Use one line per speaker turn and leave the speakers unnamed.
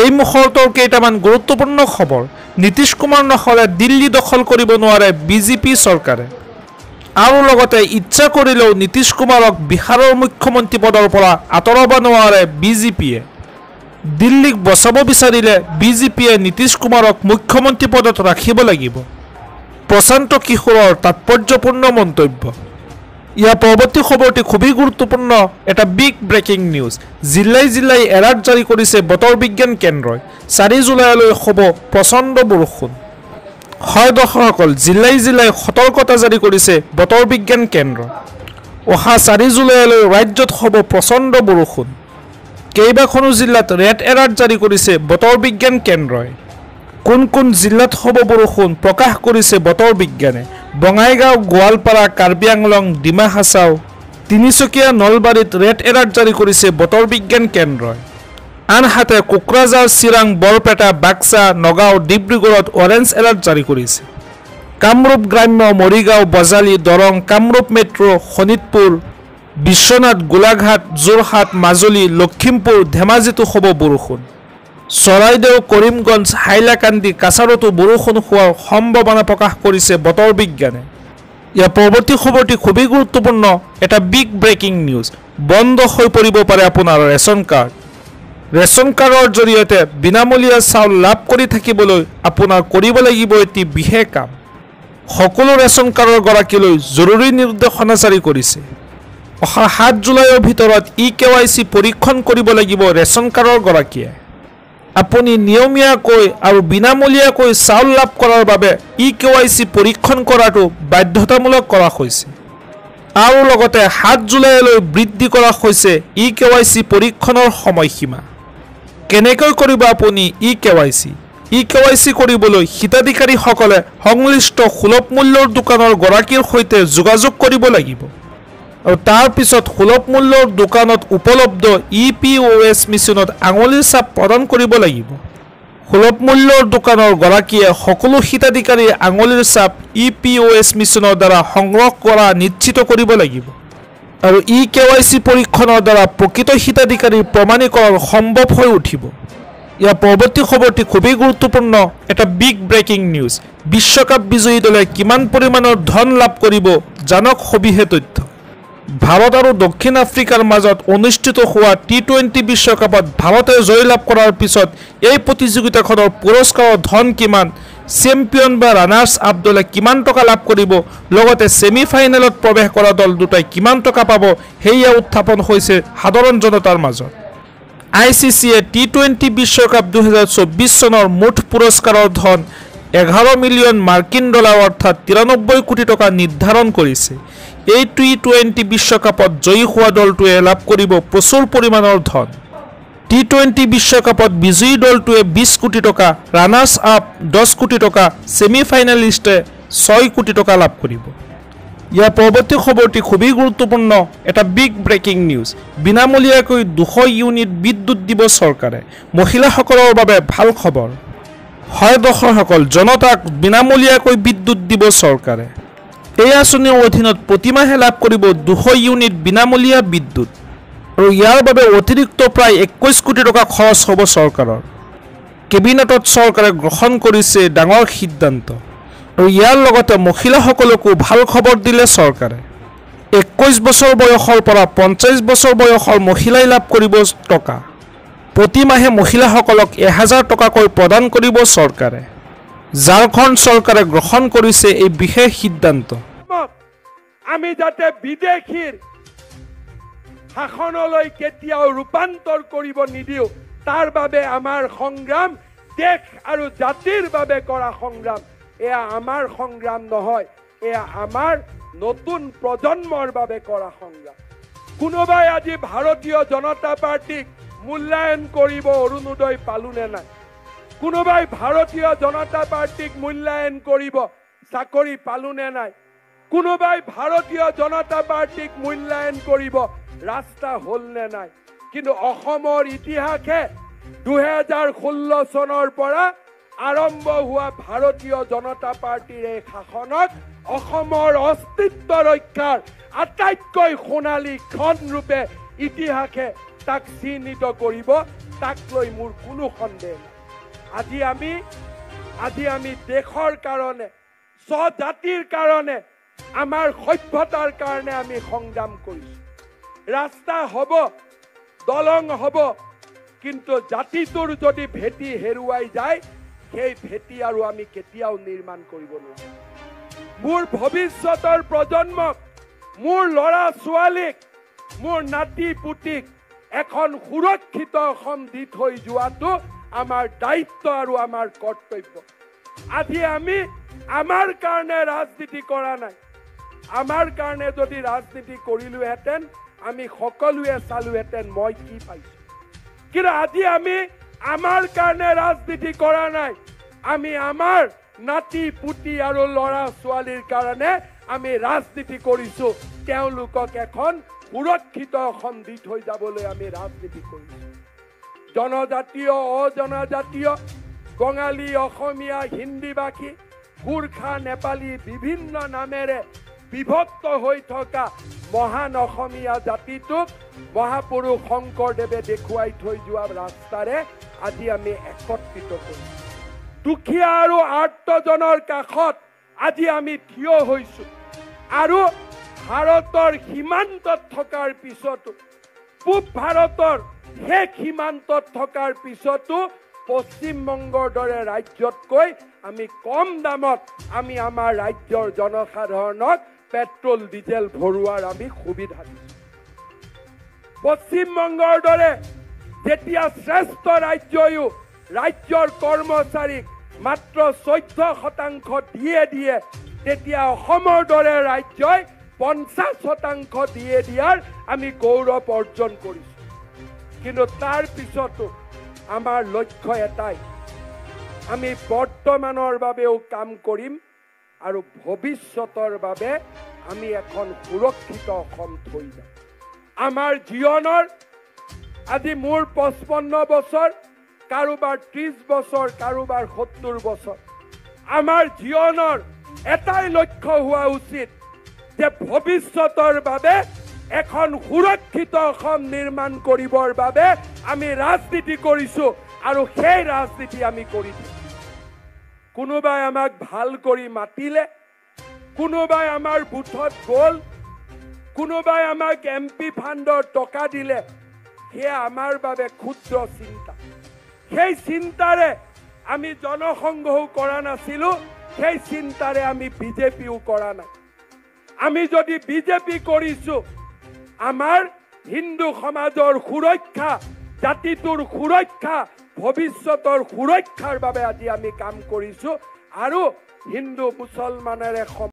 এই মুহূৰ্তৰ কেইটামান গুৰুত্বপূৰ্ণ খবৰ। নীতিশ কুমাৰ নহ'লে দিল্লী দখল কৰিব নোৱাৰে বিজেপি চৰকাৰে। আৰু লগতে ইচ্ছা কৰিলেও নীতিশ কুমাৰক বিহাৰৰ মুখ্যমন্ত্ৰী পদৰ পৰা আঁতৰাব নোৱাৰে বিজেপিয়ে। দিল্লীক বচাব বিচাৰিলে বিজেপিয়ে নীতিশ কুমাৰক মুখ্যমন্ত্ৰী পদত ৰাখিব লাগিব। প্ৰশান্ত কিশোৰৰ তাৎপৰ্যপূৰ্ণ মন্তব্য। ইয়াৰ পৰৱৰ্তী খবৰটি খুবেই গুৰুত্বপূৰ্ণ, এটা বিগ ব্ৰেকিং নিউজ। জিলাই জিলাই এলাৰ্ট জাৰি কৰিছে বতৰ বিজ্ঞান কেন্দ্ৰই। 4 জুলাইলৈ হ'ব প্ৰচণ্ড বৰষুণ। হয় দৰ্শকসকল, জিলাই জিলাই সতৰ্কতা জাৰি কৰিছে বতৰ বিজ্ঞান কেন্দ্ৰ। অহা 4 জুলাইলৈ ৰাজ্যত হ'ব প্ৰচণ্ড বৰষুণ। কেইবাখনো জিলাত ৰেড এলাৰ্ট জাৰি কৰিছে বতৰ বিজ্ঞান কেন্দ্ৰই। কোন কোন জিলাত হ'ব বৰষুণ প্ৰকাশ কৰিছে বতৰ বিজ্ঞানে। বঙাইগাঁও, গোৱালপাৰা, কাৰ্বি আংলং, ডিমা হাছাও, তিনিচুকীয়া, নলবাৰীত ৰেড এলাৰ্ট জাৰি কৰিছে বতৰ বিজ্ঞান কেন্দ্ৰই। আনহাতে কোকৰাঝাৰ, চিৰাং, বৰপেটা, বাক্সা, নগাঁও, ডিব্ৰুগড়ত অৰেঞ্জ এলাৰ্ট জাৰি কৰিছে। কামৰূপ গ্ৰাম্য, মৰিগাঁও, বজালী, দৰং, কামৰূপ মেট্ৰ', শোণিতপুৰ, বিশ্বনাথ, গোলাঘাট, যোৰহাট, মাজুলী, লখিমপুৰ, ধেমাজিতো হ'ব বৰষুণ। চৰাইদেউ, কৰিমগঞ্জ, হাইলাকান্দি, কাছাৰতো বৰষুণ হোৱাৰ সম্ভাৱনা প্ৰকাশ কৰিছে বতৰ বিজ্ঞানে। ইয়াৰ পৰৱৰ্তী খবৰটি খুবেই গুৰুত্বপূৰ্ণ, এটা বিগ ব্ৰেকিং নিউজ। বন্ধ হৈ পৰিব পাৰে আপোনাৰ ৰেচন কাৰ্ড। ৰেচন কাৰ্ডৰ জৰিয়তে বিনামূলীয়া চাউল লাভ কৰি থাকিবলৈ আপোনাৰ কৰিব লাগিব এটি বিশেষ কাম। সকলো ৰেচন কাৰ্ডৰ গৰাকীলৈ জৰুৰী নিৰ্দেশনা জাৰি কৰিছে। অহা 7 জুলাইৰ ভিতৰত EKYC পৰীক্ষণ কৰিব লাগিব ৰেচন কাৰ্ডৰ গৰাকীয়ে। আপুনি নিয়মীয়াকৈ আৰু বিনামূলীয়াকৈ চাউল লাভ কৰাৰ বাবে EKYC পৰীক্ষণ কৰাটো বাধ্যতামূলক কৰা হৈছে। আৰু লগতে 7 জুলাইলৈ বৃদ্ধি কৰা হৈছে EKYC পৰীক্ষণৰ সময়সীমা। কেনেকৈ কৰিব আপুনি EKYC কৰিবলৈ হিতাধিকাৰীসকলে সংশ্লিষ্ট সুলভ মূল্যৰ দোকানৰ গৰাকীৰ সৈতে যোগাযোগ কৰিব লাগিব আৰু তাৰ পিছত সুলভ মূল্যৰ দোকানত উপলব্ধ EPOS মেচিনত আঙুলিৰ ছাপ প্ৰদান কৰিব লাগিব। সুলভ মূল্যৰ দোকানৰ গৰাকীয়ে সকলো হিতাধিকাৰীৰ আঙুলিৰ ছাপ EPOS মেচিনৰ দ্বাৰা সংগ্ৰহ কৰা নিশ্চিত কৰিব লাগিব আৰু EKYC পৰীক্ষণৰ দ্বাৰা প্ৰকৃত হিতাধিকাৰীৰ প্ৰমাণীকৰণ সম্ভৱ হৈ উঠিব। ইয়াৰ পৰৱৰ্তী খবৰটি খুবেই গুৰুত্বপূৰ্ণ, এটা বিগ ব্ৰেকিং নিউজ। বিশ্বকাপ বিজয়ী দলে কিমান পৰিমাণৰ ধন লাভ কৰিব জানক সবিশেষ তথ্য। ভাৰত আৰু দক্ষিণ আফ্ৰিকাৰ মাজত অনুষ্ঠিত হোৱা T20 বিশ্বকাপত ভাৰতে জয়লাভ কৰাৰ পিছত এই প্ৰতিযোগিতাখনৰ পুৰস্কাৰৰ ধন কিমান, চেম্পিয়ন বা ৰানাৰ্ছ আপ দলে কিমান টকা লাভ কৰিব, লগতে ছেমি ফাইনেলত প্ৰৱেশ কৰা দল দুটাই কিমান টকা পাব, সেয়া উত্থাপন হৈছে সাধাৰণ জনতাৰ মাজত। ICCয়ে T20 বিশ্বকাপ 2024 চনৰ মুঠ পুৰস্কাৰৰ ধন 11 মিলিয়ন মাৰ্কিন ডলাৰ অৰ্থাৎ 93 কোটি টকা নিৰ্ধাৰণ কৰিছে। এই T20 বিশ্বকাপত জয়ী হোৱা দলটোৱে লাভ কৰিব প্ৰচুৰ পৰিমাণৰ ধন। T20 বিশ্বকাপত বিজয়ী দলটোৱে 20 কোটি টকা, ৰানাৰ্ছ আপ 10 কোটি টকা, ছেমি ফাইনেলিষ্টে 6 কোটি টকা লাভ কৰিব। ইয়াৰ পৰৱৰ্তী খবৰটি খুবেই গুৰুত্বপূৰ্ণ, এটা বিগ ব্ৰেকিং নিউজ। বিনামূলীয়াকৈ 200 ইউনিট বিদ্যুৎ দিব চৰকাৰে। মহিলাসকলৰ বাবে ভাল খবৰ। হয় দৰ্শকসকল, জনতাক বিনামূলীয়াকৈ বিদ্যুৎ দিব চৰকাৰে। এই আঁচনিৰ অধীনত প্ৰতিমাহে লাভ কৰিব 200 ইউনিট বিনামূলীয়া বিদ্যুৎ আৰু ইয়াৰ বাবে অতিৰিক্ত প্ৰায় 21 কোটি টকা খৰচ হ'ব চৰকাৰৰ। কেবিনেটত চৰকাৰে গ্ৰহণ কৰিছে ডাঙৰ সিদ্ধান্ত আৰু ইয়াৰ লগতে মহিলাসকলকো ভাল খবৰ দিলে চৰকাৰে। 21 বছৰ বয়সৰ পৰা 50 বছৰ বয়সৰ মহিলাই লাভ কৰিব টকা। প্ৰতিমাহে মহিলাসকলক 1000 টকাকৈ প্ৰদান কৰিব চৰকাৰে। ঝাৰখণ্ড চৰকাৰে গ্ৰহণ কৰিছে এই বিশেষ সিদ্ধান্ত।
আমি যাতে বিদেশীৰ শাসনলৈ কেতিয়াও ৰূপান্তৰ কৰিব নিদিও, তাৰ বাবে আমাৰ সংগ্ৰাম দেশ আৰু জাতিৰ বাবে কৰা সংগ্ৰাম। এয়া আমাৰ সংগ্ৰাম নহয়, এয়া আমাৰ নতুন প্ৰজন্মৰ বাবে কৰা সংগ্ৰাম। কোনোবাই আজি ভাৰতীয় জনতা পাৰ্টিক মূল্যায়ন কৰিব অৰুণোদয় পালোনে নাই, কোনোবাই ভাৰতীয় জনতা পাৰ্টিক মূল্যায়ন কৰিব চাকৰি পালোনে নাই, কোনোবাই ভাৰতীয় জনতা পাৰ্টিক মূল্যায়ন কৰিব ৰাস্তা হ'লনে নাই। কিন্তু অসমৰ ইতিহাসে 2016 চনৰ পৰা আৰম্ভ হোৱা ভাৰতীয় জনতা পাৰ্টিৰ এই শাসনক অসমৰ অস্তিত্ব ৰক্ষাৰ আটাইতকৈ সোণালী ক্ষণ ৰূপে ইতিহাসে তাক চিহ্নিত কৰিব, তাক লৈ মোৰ কোনো সন্দেহ নাই। আজি আমি দেশৰ কাৰণে, স্বজাতিৰ কাৰণে, আমাৰ সভ্যতাৰ কাৰণে আমি সংগ্ৰাম কৰিছো। ৰাস্তা হ'ব, দলং হ'ব, কিন্তু জাতিটোৰ যদি ভেটি হেৰুৱাই যায়, সেই ভেটি আৰু আমি কেতিয়াও নিৰ্মাণ কৰিব নোৱাৰো। মোৰ ভৱিষ্যতৰ প্ৰজন্মক, মোৰ ল'ৰা ছোৱালীক, মোৰ নাতি পুতিক এখন সুৰক্ষিত অসম দি থৈ যোৱাটো আমাৰ দায়িত্ব আৰু আমাৰ কৰ্তব্য। আজি আমি আমাৰ কাৰণে ৰাজনীতি কৰা নাই। আমাৰ কাৰণে যদি ৰাজনীতি কৰিলোহেঁতেন, আমি সকলোৱে চালোহেঁতেন মই কি পাইছো। কিন্তু আজি আমি আমাৰ কাৰণে ৰাজনীতি কৰা নাই। আমি আমাৰ নাতি পুতি আৰু ল'ৰা ছোৱালীৰ কাৰণে আমি ৰাজনীতি কৰিছো। তেওঁলোকক এখন সুৰক্ষিত অসম দি থৈ যাবলৈ আমি ৰাজনীতি কৰিছো। জনজাতীয়, অজনজাতীয়, বঙালী, অসমীয়া, হিন্দীভাষী, গোৰ্খা, নেপালী বিভিন্ন নামেৰে বিভক্ত হৈ থকা মহান অসমীয়া জাতিটোক মহাপুৰুষ শংকৰদেৱে দেখুৱাই থৈ যোৱা ৰাস্তাৰে আজি আমি একত্ৰিত কৰিছো। দুখীয়া আৰু আৰ্তজনৰ কাষত আজি আমি থিয় হৈছো। আৰু ভাৰতৰ সীমান্তত থকাৰ পিছতো, পূব ভাৰতৰ শেষ সীমান্তত থকাৰ পিছতো পশ্চিমবংগৰ দৰে ৰাজ্যতকৈ আমি কম দামত আমি আমাৰ ৰাজ্যৰ জনসাধাৰণক পেট্ৰল ডিজেল ভৰোৱাৰ আমি সুবিধা দিছো। পশ্চিমবংগৰ দৰে যেতিয়া শ্ৰেষ্ঠ ৰাজ্যয়ো ৰাজ্যৰ কৰ্মচাৰীক মাত্ৰ 14% দিয়ে, তেতিয়া অসমৰ দৰে ৰাজ্যই 50% দিয়াৰ আমি গৌৰৱ অৰ্জন কৰিছো। কিন্তু তাৰ পিছতো আমাৰ লক্ষ্য এটাই, আমি বৰ্তমানৰ বাবেও কাম কৰিম আৰু ভৱিষ্যতৰ বাবে আমি এখন সুৰক্ষিত অসম থৈ যাম। আমাৰ জীৱনৰ আজি মোৰ 55 বছৰ, কাৰোবাৰ 30 বছৰ, কাৰোবাৰ 70 বছৰ। আমাৰ জীৱনৰ এটাই লক্ষ্য হোৱা উচিত যে ভৱিষ্যতৰ বাবে এখন সুৰক্ষিত অসম নিৰ্মাণ কৰিবৰ বাবে আমি ৰাজনীতি কৰিছো আৰু সেই ৰাজনীতি আমি কৰিছো। কোনোবাই আমাক ভাল কৰি মাতিলে, কোনোবাই আমাৰ বুথত গ'ল, কোনোবাই আমাক MP ফাণ্ডৰ টকা দিলে, সেয়া আমাৰ বাবে ক্ষুদ্ৰ চিন্তা। সেই চিন্তাৰে আমি জনসংঘও কৰা নাছিলো, সেই চিন্তাৰে আমি বিজেপিও কৰা নাই। আমি যদি বিজেপি কৰিছো, আমাৰ হিন্দু সমাজৰ সুৰক্ষা, জাতিটোৰ সুৰক্ষা, ভৱিষ্যতৰ সুৰক্ষাৰ বাবে আজি আমি কাম কৰিছো। আৰু হিন্দু মুছলমানেৰে